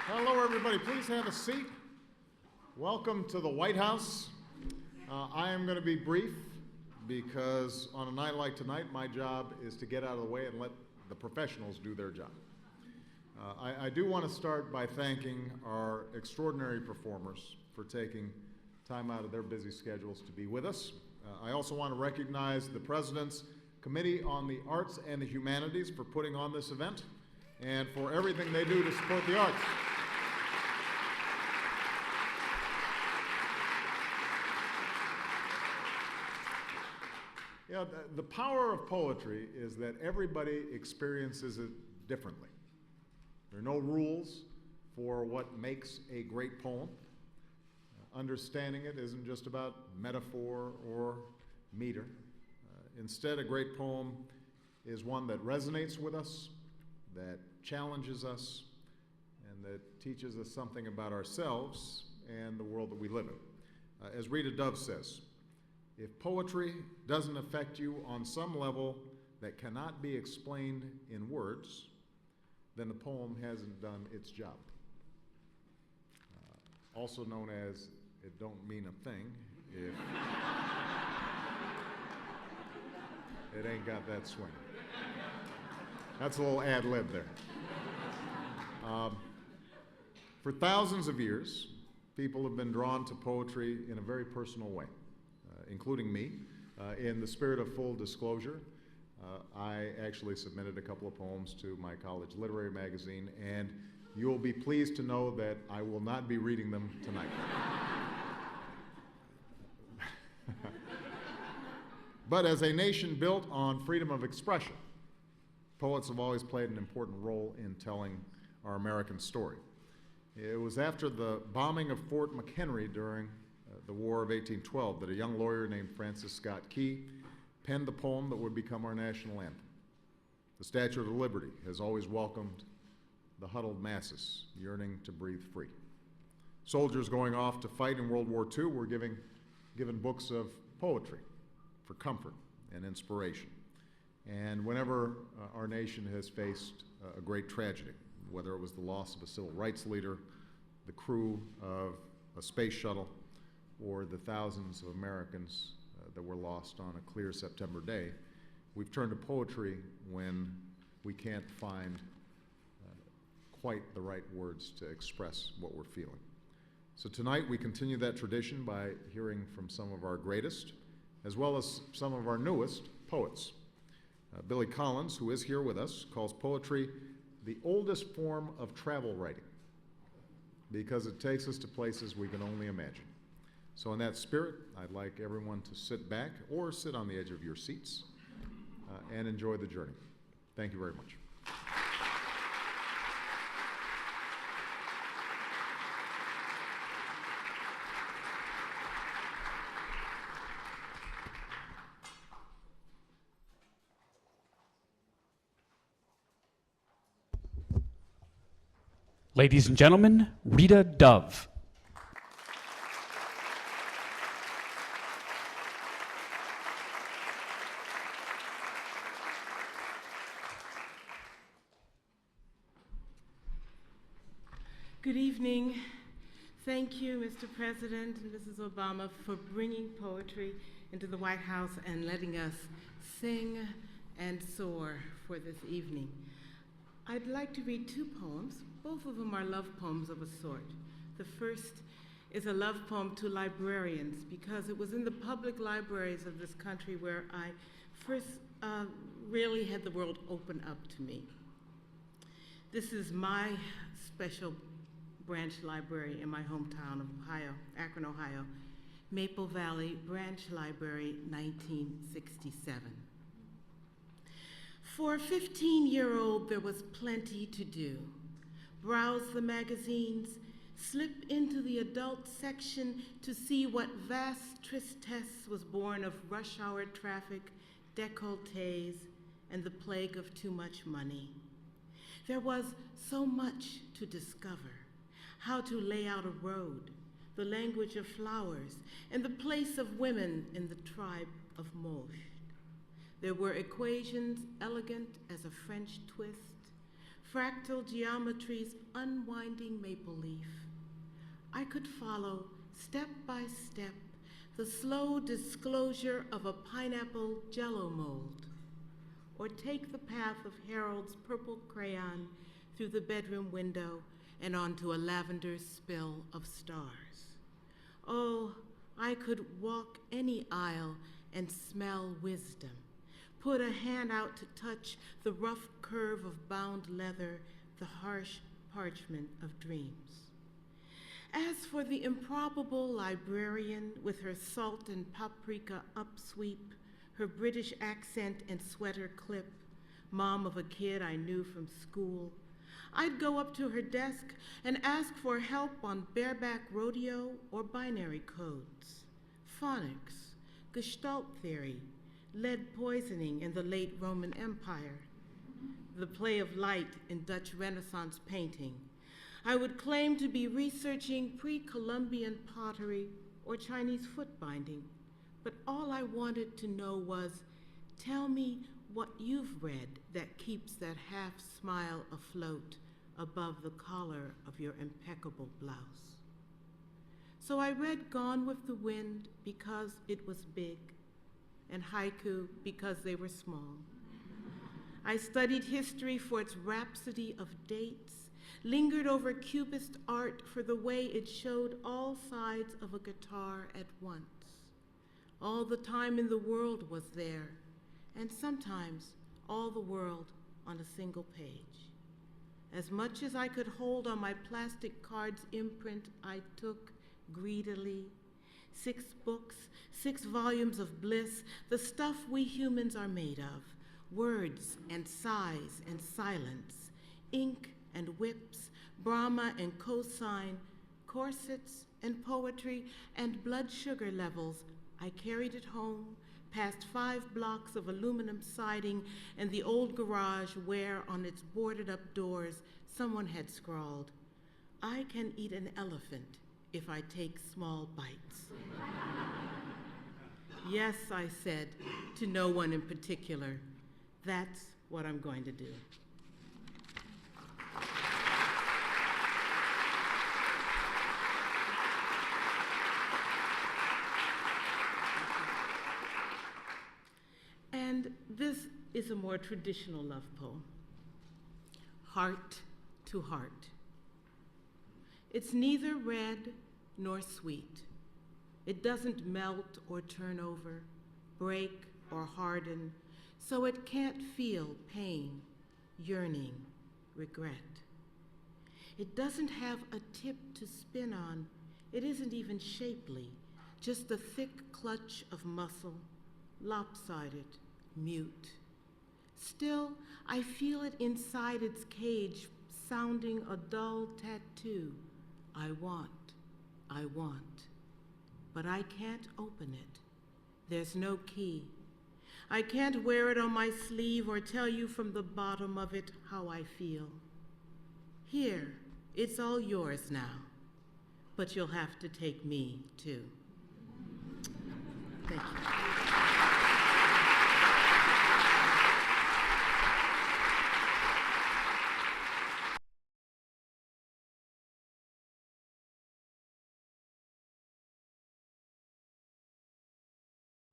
Hello, everybody. Please have a seat. Welcome to the White House. I am going to be brief because on a night like tonight, my job is to get out of the way and let the professionals do their job. I do want to start by thanking our extraordinary performers for taking time out of their busy schedules to be with us. I also want to recognize the President's Committee on the Arts and the Humanities for putting on this event and for everything they do to support the arts. You know, the power of poetry is that everybody experiences it differently. There are no rules for what makes a great poem. Understanding it isn't just about metaphor or meter. Instead, a great poem is one that resonates with us, that challenges us, and that teaches us something about ourselves and the world that we live in. As Rita Dove says, if poetry doesn't affect you on some level that cannot be explained in words, then the poem hasn't done its job. Also known as, it don't mean a thing if it ain't got that swing. That's a little ad lib there. For thousands of years, people have been drawn to poetry in a very personal way, including me. In the spirit of full disclosure, I actually submitted a couple of poems to my college literary magazine, and you'll be pleased to know that I will not be reading them tonight. But as a nation built on freedom of expression, poets have always played an important role in telling our American story. It was after the bombing of Fort McHenry during the War of 1812 that a young lawyer named Francis Scott Key penned the poem that would become our national anthem. The Statue of Liberty has always welcomed the huddled masses yearning to breathe free. Soldiers going off to fight in World War II were given books of poetry for comfort and inspiration. And whenever our nation has faced a great tragedy, whether it was the loss of a civil rights leader, the crew of a space shuttle, or the thousands of Americans that were lost on a clear September day, we've turned to poetry when we can't find quite the right words to express what we're feeling. So tonight we continue that tradition by hearing from some of our greatest, as well as some of our newest poets. Billy Collins, who is here with us, calls poetry the oldest form of travel writing because it takes us to places we can only imagine. So in that spirit, I'd like everyone to sit back or sit on the edge of your seats and enjoy the journey. Thank you very much. Ladies and gentlemen, Rita Dove. Good evening. Thank you, Mr. President and Mrs. Obama, for bringing poetry into the White House and letting us sing and soar for this evening. I'd like to read two poems. Both of them are love poems of a sort. The first is a love poem to librarians because it was in the public libraries of this country where I first really had the world open up to me. This is my special branch library in my hometown of Ohio, Akron, Ohio, Maple Valley Branch Library, 1967. For a 15-year-old, there was plenty to do. Browse the magazines, slip into the adult section to see what vast tristesse was born of rush hour traffic, décolletés, and the plague of too much money. There was so much to discover: how to lay out a road, the language of flowers, and the place of women in the tribe of Moshe. There were equations elegant as a French twist, fractal geometry's unwinding maple leaf. I could follow, step by step, the slow disclosure of a pineapple jello mold, or take the path of Harold's purple crayon through the bedroom window and onto a lavender spill of stars. Oh, I could walk any aisle and smell wisdom, put a hand out to touch the rough curve of bound leather, the harsh parchment of dreams. As for the improbable librarian with her salt and paprika upsweep, her British accent and sweater clip, mom of a kid I knew from school, I'd go up to her desk and ask for help on bareback rodeo or binary codes, phonics, Gestalt theory, lead poisoning in the late Roman Empire, the play of light in Dutch Renaissance painting. I would claim to be researching pre-Columbian pottery or Chinese foot binding, but all I wanted to know was, tell me what you've read that keeps that half smile afloat above the collar of your impeccable blouse. So I read Gone with the Wind because it was big, and haiku because they were small. I studied history for its rhapsody of dates, lingered over Cubist art for the way it showed all sides of a guitar at once. All the time in the world was there, and sometimes all the world on a single page. As much as I could hold on my plastic card's imprint, I took greedily. 6 books, 6 volumes of bliss, the stuff we humans are made of, words and sighs and silence, ink and whips, Brahma and cosine, corsets and poetry and blood sugar levels. I carried it home, past 5 blocks of aluminum siding and the old garage where, on its boarded up doors, someone had scrawled, "I can eat an elephant if I take small bites." Yes, I said, to no one in particular, that's what I'm going to do. And this is a more traditional love poem, Heart to Heart. It's neither red nor sweet. It doesn't melt or turn over, break or harden, so it can't feel pain, yearning, regret. It doesn't have a tip to spin on. It isn't even shapely, just a thick clutch of muscle, lopsided, mute. Still, I feel it inside its cage, sounding a dull tattoo. I want. But I can't open it. There's no key. I can't wear it on my sleeve or tell you from the bottom of it how I feel. Here, it's all yours now, but you'll have to take me too. Thank you.